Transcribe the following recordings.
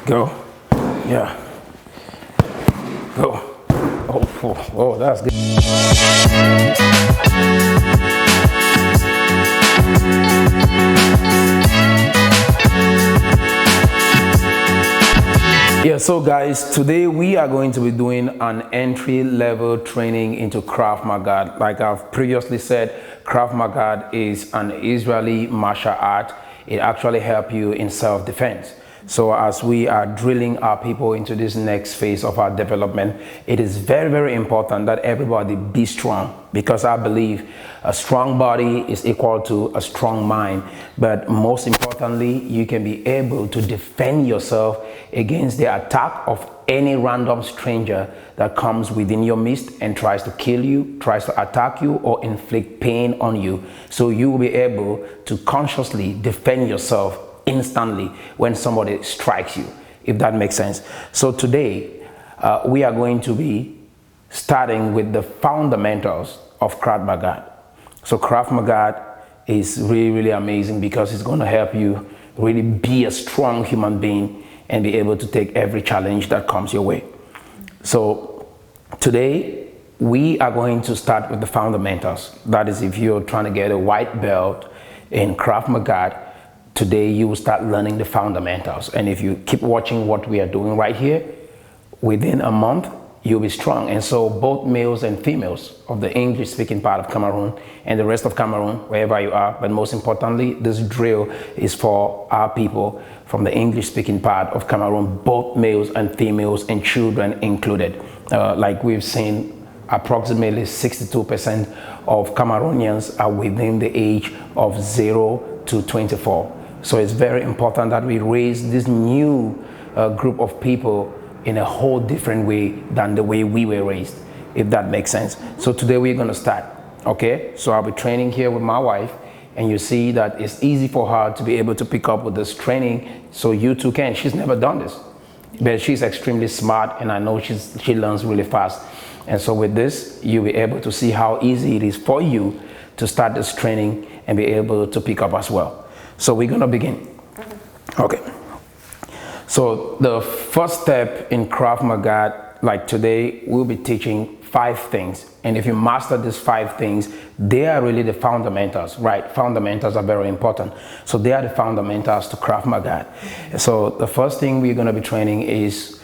Go. Yeah. Go. Oh, that's good. Yeah, so guys, today we are going to be doing an entry-level training into Krav Maga. Like I've previously said, Krav Maga is an Israeli martial art. It actually helps you in self-defense. So as we are drilling our people into this next phase of our development, it is very, very important that everybody be strong, because I believe a strong body is equal to a strong mind. But most importantly, you can be able to defend yourself against the attack of any random stranger that comes within your midst and tries to kill you, tries to attack you, or inflict pain on you. So you will be able to consciously defend yourself instantly when somebody strikes you, if that makes sense. So today we are going to be starting with the fundamentals of Krav Maga. So Krav Maga is really, really amazing because it's going to help you really be a strong human being and be able to take every challenge that comes your way. So today we are going to start with the fundamentals. That is, if you're trying to get a white belt in Krav Maga, today you will start learning the fundamentals. And if you keep watching what we are doing right here, within a month, you'll be strong. And so both males and females of the English speaking part of Cameroon and the rest of Cameroon, wherever you are, but most importantly, this drill is for our people from the English speaking part of Cameroon, both males and females and children included. Like we've seen, approximately 62% of Cameroonians are within the age of 0 to 24. So it's very important that we raise this new group of people in a whole different way than the way we were raised, if that makes sense. So today we're going to start, okay? So I'll be training here with my wife, and you see that it's easy for her to be able to pick up with this training, so you too can. She's never done this, but she's extremely smart, and I know she learns really fast. And so with this, you'll be able to see how easy it is for you to start this training and be able to pick up as well. So we're going to begin. Okay. So the first step in Krav Maga, like today, we'll be teaching 5 things. And if you master these 5 things, they are really the fundamentals, right? Fundamentals are very important. So they are the fundamentals to Krav Maga. So the first thing we're going to be training is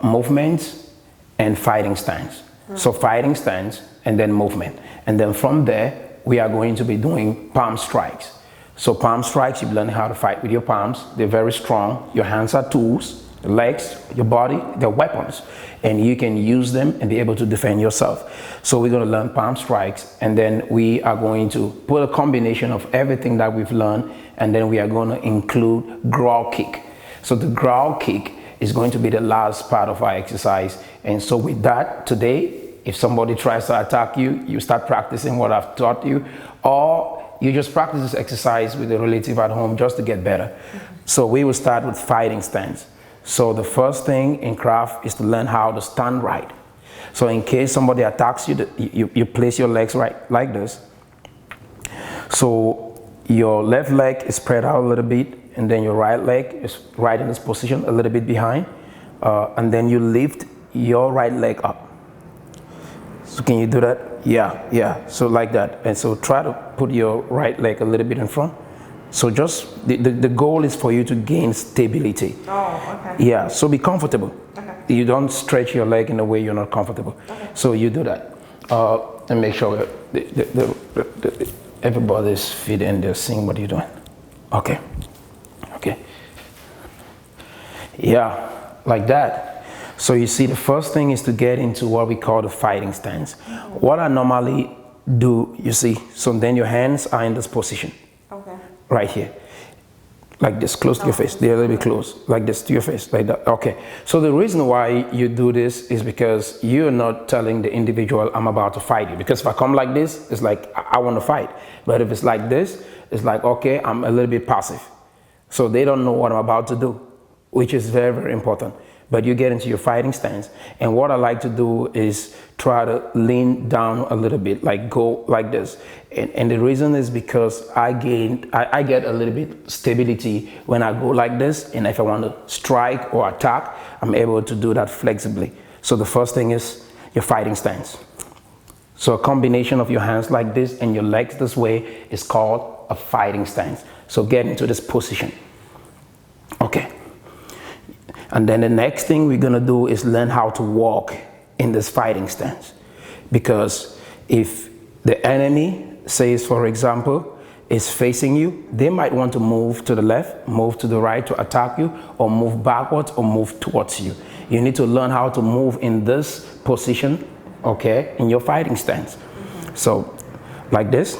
movement and fighting stance. So fighting stance and then movement. And then from there, we are going to be doing palm strikes. So palm strikes, you've learned how to fight with your palms. They're very strong. Your hands are tools, your legs, your body, they're weapons. And you can use them and be able to defend yourself. So we're going to learn palm strikes, and then we are going to put a combination of everything that we've learned, and then we are going to include growl kick. So the growl kick is going to be the last part of our exercise. And so with that, today, if somebody tries to attack you, you start practicing what I've taught you, or you just practice this exercise with a relative at home just to get better. So we will start with fighting stance. So the first thing in Krav is to learn how to stand right. So in case somebody attacks you, you place your legs right like this. So your left leg is spread out a little bit, and then your right leg is right in this position, a little bit behind. And then you lift your right leg up. So can you do that? Yeah. So like that. And so try to put your right leg a little bit in front. So just the goal is for you to gain stability. Oh, okay. Yeah, so be comfortable. Okay. You don't stretch your leg in a way you're not comfortable. Okay. So you do that. And make sure everybody's feet and they're seeing what you're doing. Okay. Yeah, like that. So you see, the first thing is to get into what we call the fighting stance. What I normally do, you see, so then your hands are in this position. Okay. Right here. Like this, close to your face. They're a little bit close. Like this to your face, like that. Okay. So the reason why you do this is because you're not telling the individual, I'm about to fight you. Because if I come like this, it's like, I want to fight. But if it's like this, it's like, okay, I'm a little bit passive. So they don't know what I'm about to do. which is very, very important. But you get into your fighting stance. And what I like to do is try to lean down a little bit, like go like this. And the reason is because I get a little bit stability when I go like this. And if I want to strike or attack, I'm able to do that flexibly. So the first thing is your fighting stance. So a combination of your hands like this and your legs this way is called a fighting stance. So get into this position. Okay. And then the next thing we're going to do is learn how to walk in this fighting stance. Because if the enemy, says for example, is facing you, they might want to move to the left, move to the right to attack you, or move backwards or move towards you. You need to learn how to move in this position, okay, in your fighting stance. So like this.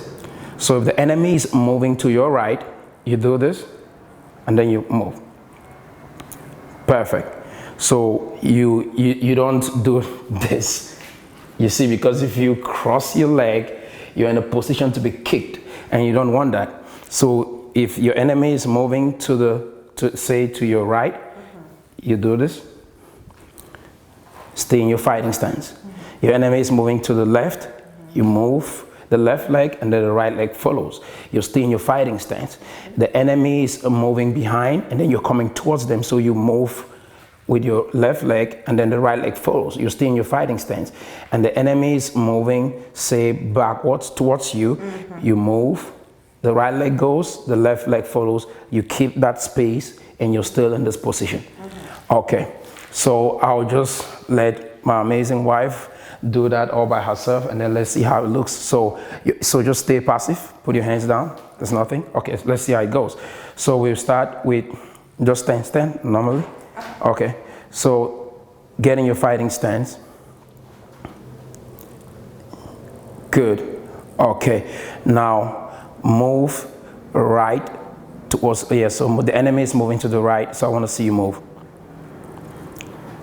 So if the enemy is moving to your right, you do this and then you move. Perfect. So you don't do this. You see, because if you cross your leg, you're in a position to be kicked, and you don't want that. So if your enemy is moving to your right, you do this. Stay in your fighting stance. Your enemy is moving to the left, you move the left leg, and then the right leg follows. You stay in your fighting stance. The enemy is moving behind, and then you're coming towards them, so you move with your left leg, and then the right leg follows. You stay in your fighting stance. And the enemy is moving, say, backwards towards you. You move, the right leg goes, the left leg follows. You keep that space, and you're still in this position. Okay, so I'll just let my amazing wife do that all by herself, and then let's see how it looks. So just stay passive, put your hands down, there's nothing. Okay, let's see how it goes. So we'll start with just stand normally. Okay, so get in your fighting stance. Good. Okay, now move right towards, so the enemy is moving to the right, so I want to see you move.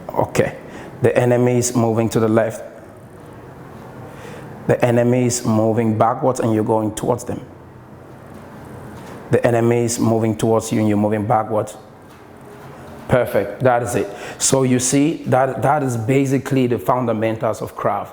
Okay, the enemy is moving to the left. The enemy is moving backwards and you're going towards them. The enemy is moving towards you and you're moving backwards. Perfect, that is it. So you see, that is basically the fundamentals of Krav,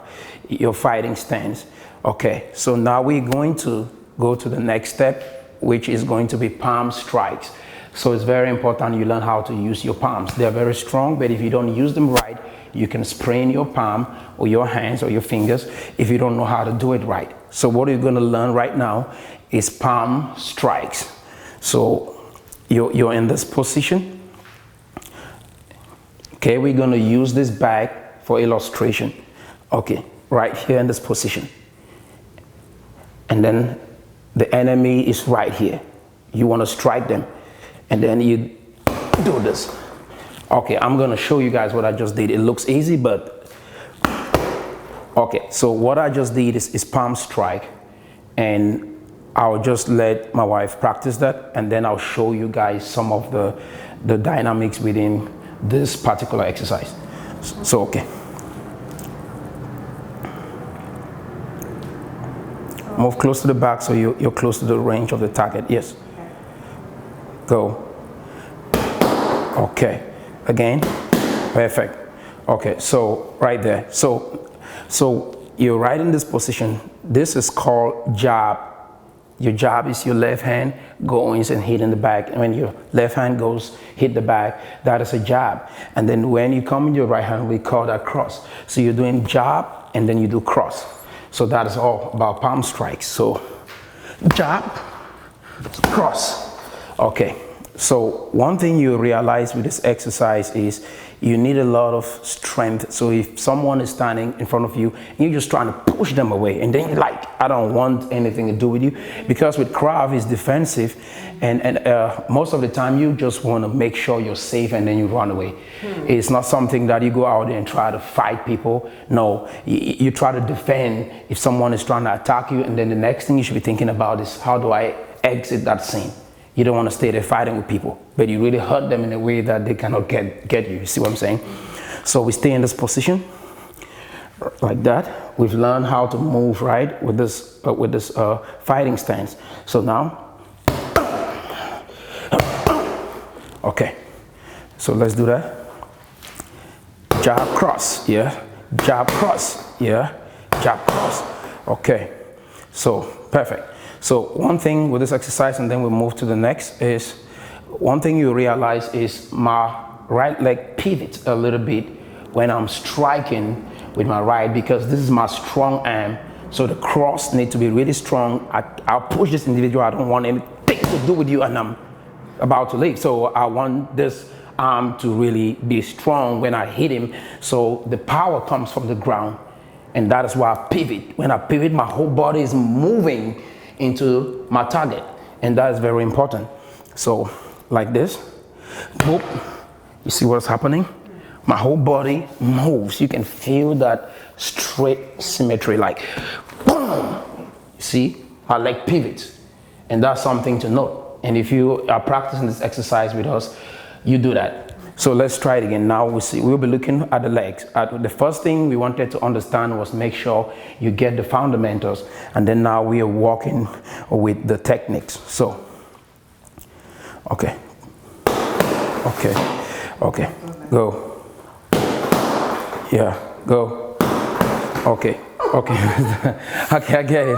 your fighting stance. Okay, so now we're going to go to the next step, which is going to be palm strikes. So it's very important you learn how to use your palms. They're very strong, but if you don't use them right, you can sprain your palm or your hands or your fingers if you don't know how to do it right. So what you're going to learn right now is palm strikes. So you're in this position. Okay, we're going to use this bag for illustration. Okay, right here in this position. And then the enemy is right here. You want to strike them. And then you do this. Okay, I'm going to show you guys what I just did. It looks easy, but... Okay, so what I just did is palm strike. And I'll just let my wife practice that. And then I'll show you guys some of the dynamics within this particular exercise. So, okay. Move close to the back so you're close to the range of the target. Yes. Go. Okay. Again. Perfect. Okay, so right there. So you're right in this position. This is called jab. Your jab is your left hand going and hitting the back. And when your left hand goes, hit the back, that is a jab. And then when you come in your right hand, we call that cross. So you're doing jab and then you do cross. So that is all about palm strikes. So jab, cross. Okay, so one thing you realize with this exercise is you need a lot of strength. So if someone is standing in front of you and you're just trying to push them away, and then you're like, I don't want anything to do with you, because with Krav it's defensive, and most of the time you just want to make sure you're safe and then you run away. It's not something that you go out there and try to fight people. No, you try to defend if someone is trying to attack you, and then the next thing you should be thinking about is, how do I exit that scene? You don't want to stay there fighting with people, but you really hurt them in a way that they cannot get you. You see what I'm saying? So we stay in this position like that. We've learned how to move right with this fighting stance. So now, okay, So let's do that. Jab, cross, yeah. Jab, cross, yeah. Jab, cross. Okay, so perfect. So one thing with this exercise, and then we'll move to the next, is one thing you realize is my right leg pivots a little bit when I'm striking with my right, because this is my strong arm. So the cross needs to be really strong. I'll push this individual. I don't want anything to do with you, and I'm about to leave. So I want this arm to really be strong when I hit him. So the power comes from the ground, and that is why I pivot. When I pivot, my whole body is moving into my target, and that is very important. So like this, boop. You see what's happening? My whole body moves. You can feel that straight symmetry, like boom. You see, my leg pivots, and that's something to note. And if you are practicing this exercise with us, you do that. So let's try it again. Now we'll be looking at the legs. The first thing we wanted to understand was make sure you get the fundamentals, and then now we are walking with the techniques. So, okay, go. Yeah, go. Okay. Okay, I get it.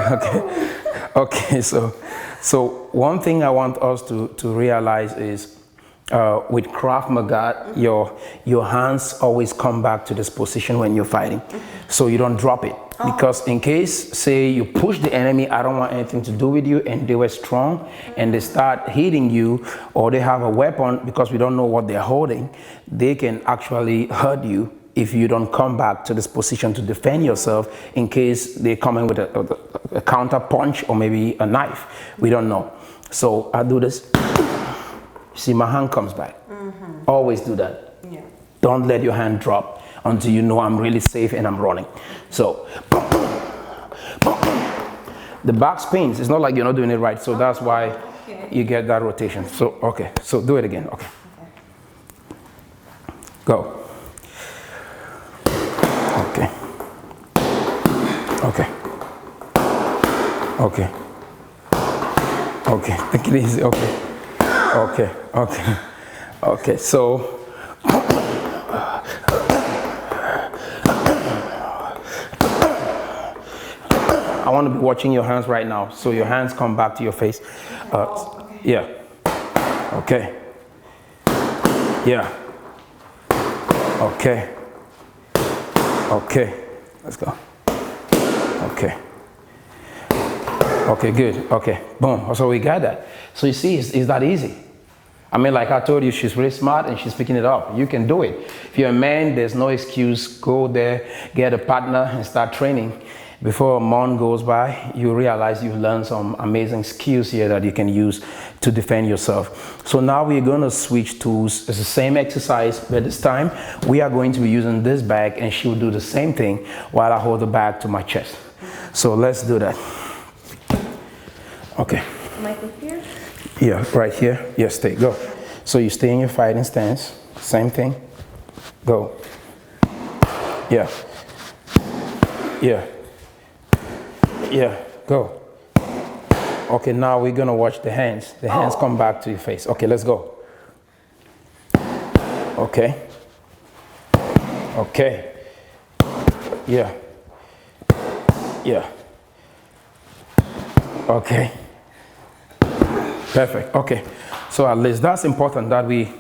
Okay. So one thing I want us to realize is with Krav Maga, your hands always come back to this position when you're fighting, so you don't drop it. Because in case, say, you push the enemy, I don't want anything to do with you, and they were strong, and they start hitting you, or they have a weapon, because we don't know what they're holding, they can actually hurt you if you don't come back to this position to defend yourself, in case they come in with a counter punch or maybe a knife. We don't know. So I do this. You see, my hand comes back. Always do that. Yeah. Don't let your hand drop until you know I'm really safe and I'm running. So the back spins. It's not like you're not doing it right. So that's why you get that rotation. So, okay. So do it again. Okay. Go. Okay. Okay. Okay. Okay. Take it easy. Okay. Okay. Okay. Okay. So I want to be watching your hands right now. So your hands come back to your face. Yeah. Okay. Yeah. Okay. Okay. Let's go. Okay. Okay, good. Okay. Boom. So we got that. So you see, it's that easy. I mean, like I told you, she's really smart and she's picking it up. You can do it. If you're a man, there's no excuse. Go there, get a partner and start training. Before a month goes by, you realize you've learned some amazing skills here that you can use to defend yourself. So now we're going to switch tools. It's the same exercise, but this time we are going to be using this bag, and she will do the same thing while I hold the bag to my chest. So let's do that. Okay. Mic here? Yeah, right here. Yes, stay. Go. So you stay in your fighting stance. Same thing. Go. Yeah. Yeah. Yeah, go. Okay, now we're gonna watch the hands. The hands come back to your face. Okay, let's go. Okay. Okay. Yeah. Yeah. Okay. Perfect. Okay. So at least that's important that we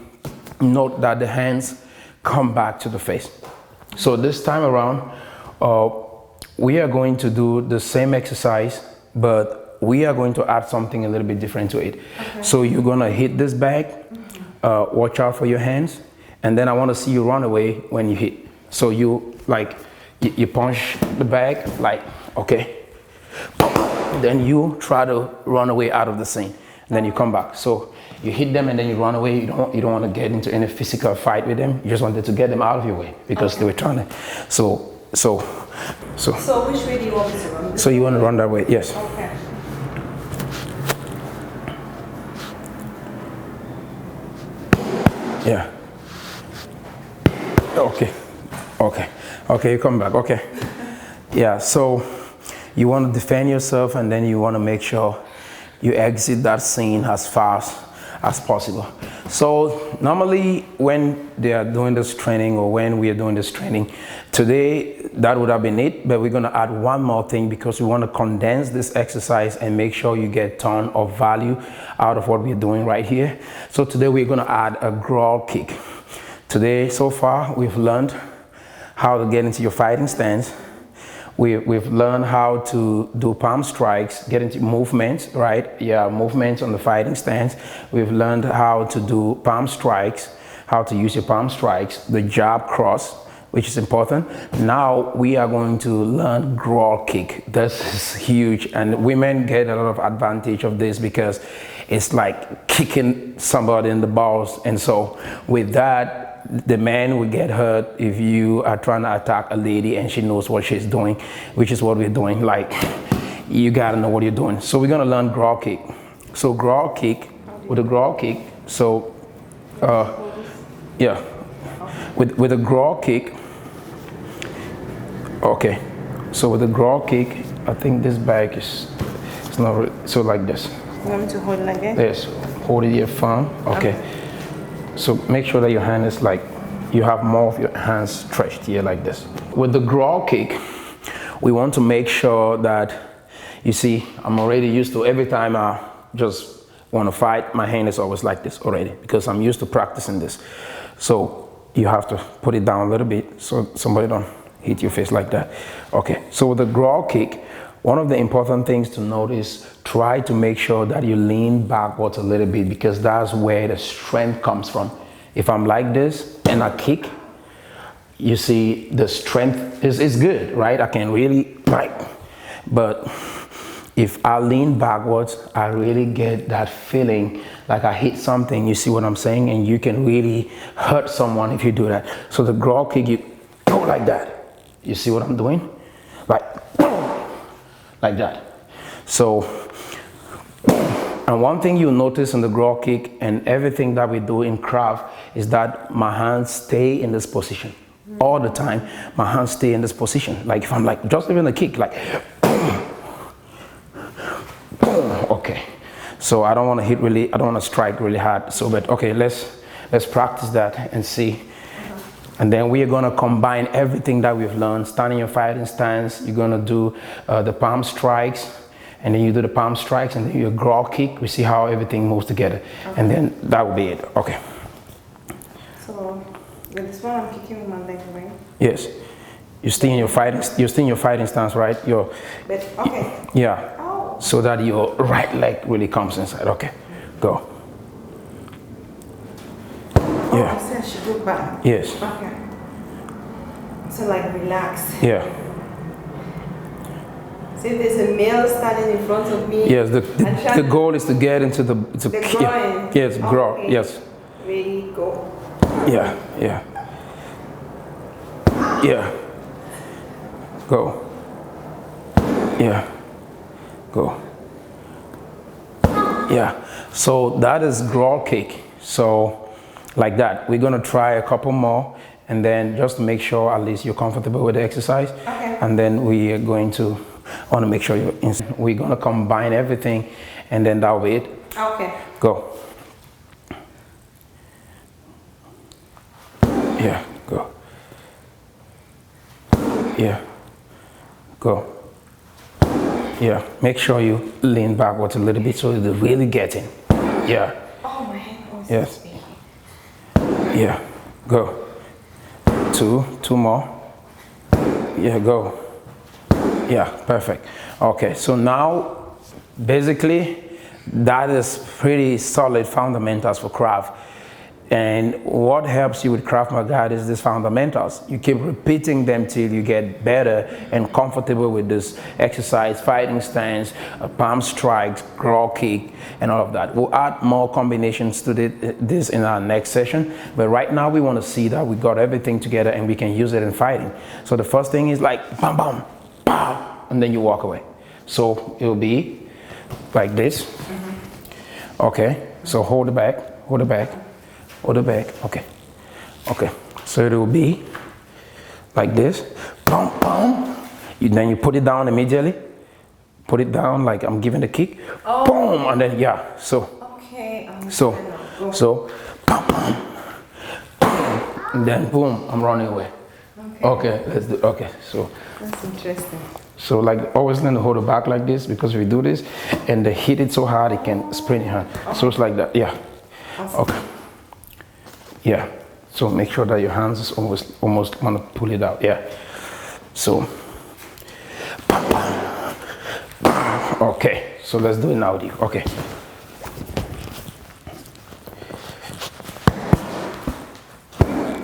note that the hands come back to the face. So this time around, we are going to do the same exercise, but we are going to add something a little bit different to it. Okay. So you're gonna hit this bag, watch out for your hands, and then I wanna see you run away when you hit. So you punch the bag, like, okay. Then you try to run away out of the scene, and then you come back. So you hit them and then you run away. You don't wanna get into any physical fight with them. You just wanted to get them out of your way because they were trying to, So which way do you want me to run? So you want to run that way? Yes. Okay. Yeah. Okay. Okay. Okay, you come back. Okay. Yeah, so you want to defend yourself, and then you want to make sure you exit that scene as fast as possible. So normally when they are doing this training or when we are doing this training, today that would have been it, but we're going to add one more thing because we want to condense this exercise and make sure you get a ton of value out of what we're doing right here. So today we're going to add a growl kick. Today, so far, we've learned how to get into your fighting stance. We've learned how to do palm strikes, get into movements, right? Yeah, movements on the fighting stance. We've learned how to do palm strikes, how to use your palm strikes, the jab cross, which is important. Now we are going to learn growl kick. This is huge, and women get a lot of advantage of this because it's like kicking somebody in the balls. And so with that, the man will get hurt if you are trying to attack a lady and she knows what she's doing, which is what we're doing. Like, you gotta know what you're doing. So we're gonna learn growl kick. So growl kick, with a growl kick, so yeah, with a growl kick, okay. So with a growl kick, I think this bag is, it's not really, so like this. You want me to hold it like this? Yes, hold it here firm, okay. So make sure that your hand is like, you have more of your hands stretched here like this. With the growl kick, we want to make sure that, you see, I'm already used to, every time I just want to fight, my hand is always like this already because I'm used to practicing this. So you have to put it down a little bit so somebody don't hit your face like that. Okay, so with the growl kick, one of the important things to notice, try to make sure that you lean backwards a little bit because that's where the strength comes from. If I'm like this and I kick, you see the strength is good, right? I can really, like, but if I lean backwards, I really get that feeling like I hit something, you see what I'm saying? And you can really hurt someone if you do that. So the growl kick, you go like that. You see what I'm doing? Like that. So, and one thing you'll notice in the growl kick and everything that we do in Krav is that my hands stay in this position. All the time, my hands stay in this position. Like if I'm like, just even a kick, like, okay. So I don't want to hit really, I don't want to strike really hard. So, but okay, let's practice that and see. And then we are going to combine everything that we've learned. Standing your fighting stance, you're going to do the palm strikes, and then you do the palm strikes, and then your growl kick. We see how everything moves together. Okay. And then that will be it. Okay. So with this one, I'm kicking with my leg, right? Yes. You stay in your fighting stance, right? Okay. Yeah. Oh. So that your right leg really comes inside. Okay. Go. Yeah. Oh, so I should go back. Yes. Okay. So like relax. Yeah. So if there's a male standing in front of me. Yes. The goal is to get into the groin. Yes. Grow. Okay. Yes. Ready, go. Yeah. Yeah. Yeah. Go. Yeah. Go. Yeah. So that is growl kick. So like that. We're gonna try a couple more, and then just to make sure at least you're comfortable with the exercise. Okay. And then we are going to want to make sure we're gonna combine everything, and then that'll be it. Okay. Go. Yeah. Go. Yeah. Go. Yeah. Make sure you lean backwards a little bit so you really get in. Yeah. Oh, my hand was Yes. Yeah, go. Two more. Yeah, go. Yeah, perfect. Okay, so now basically that is pretty solid fundamentals for Krav. And what helps you with Krav Maga is these fundamentals. You keep repeating them till you get better and comfortable with this exercise, fighting stance, palm strikes, growl kick, and all of that. We'll add more combinations to this in our next session. But right now we want to see that we got everything together and we can use it in fighting. So the first thing is like bam, bam, pow, and then you walk away. So it will be like this. Okay, so hold it back, hold it back. Hold it back. Okay. Okay. So it will be like this. Boom, boom. Then you put it down immediately. Put it down like I'm giving the kick. Oh. Boom. And then, yeah. So. Okay. So And then boom, I'm running away. Okay, let's do. Okay, so That's interesting. so like always learn to hold it back like this, because if you do this and they hit it so hard, it can sprain your hand. So it's like that. Yeah. Okay. Yeah. So make sure that your hands is almost want to pull it out. Yeah. So. Okay. So let's do it now, Dio. Okay.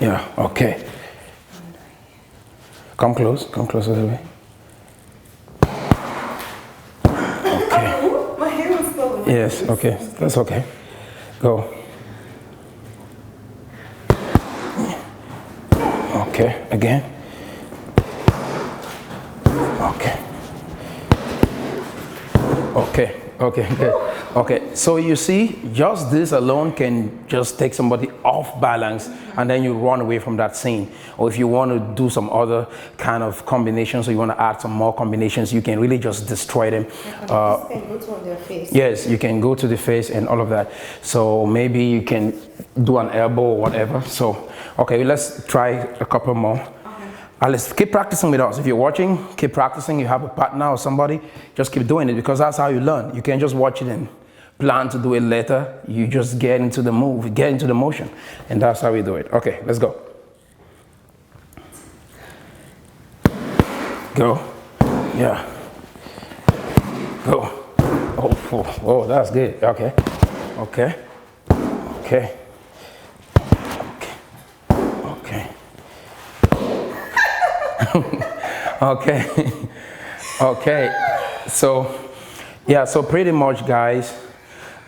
Yeah. Okay. Come close a little bit. Okay. My hair was still. Yes, okay. That's okay. Go. Okay, again. Okay. Okay, good. Okay, so you see, just this alone can just take somebody off balance, and then you run away from that scene. Or if you want to do some other kind of combinations, or you want to add some more combinations, you can really just destroy them. This can go to on their face. Yes, you can go to the face and all of that. So maybe you can do an elbow or whatever. So, okay, let's try a couple more. Let's keep practicing with us. If you're watching, keep practicing. You have a partner or somebody, just keep doing it, because that's how you learn. You can't just watch it and plan to do it later. You just get into the move, get into the motion, and that's how we do it. Okay, let's go. Go. Yeah. Go. Oh, that's good. Okay. Okay. Okay. Okay. Okay. So, yeah, so pretty much, guys,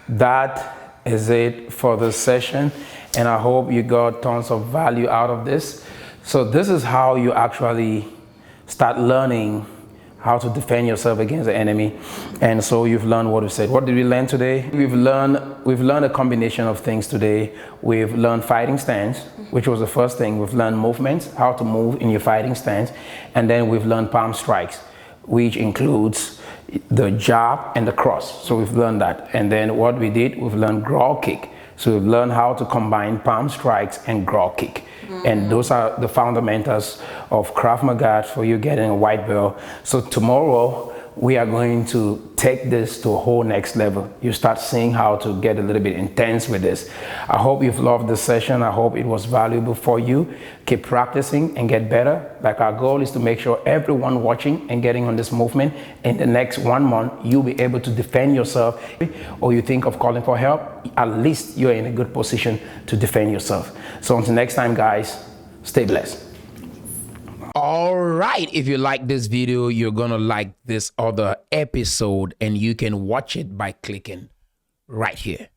that is it for this session. And I hope you got tons of value out of this. So this is how you actually start learning how to defend yourself against the enemy. And so you've learned what we said. What did we learn today? We've learned a combination of things today. We've learned fighting stance, which was the first thing. We've learned movements, how to move in your fighting stance. And then we've learned palm strikes, which includes the jab and the cross. So we've learned that. And then what we did, we've learned growl kick. So we've learned how to combine palm strikes and growl kick. And those are the fundamentals of Krav Maga for you getting a white belt. So tomorrow we are going to take this to a whole next level. You start seeing how to get a little bit intense with this. I hope you've loved this session. I hope it was valuable for you. Keep practicing and get better. Like, our goal is to make sure everyone watching and getting on this movement, in the next 1 month, you'll be able to defend yourself, or you think of calling for help, at least you're in a good position to defend yourself. So until next time, guys, stay blessed. All right, if you like this video, you're gonna like this other episode, and you can watch it by clicking right here.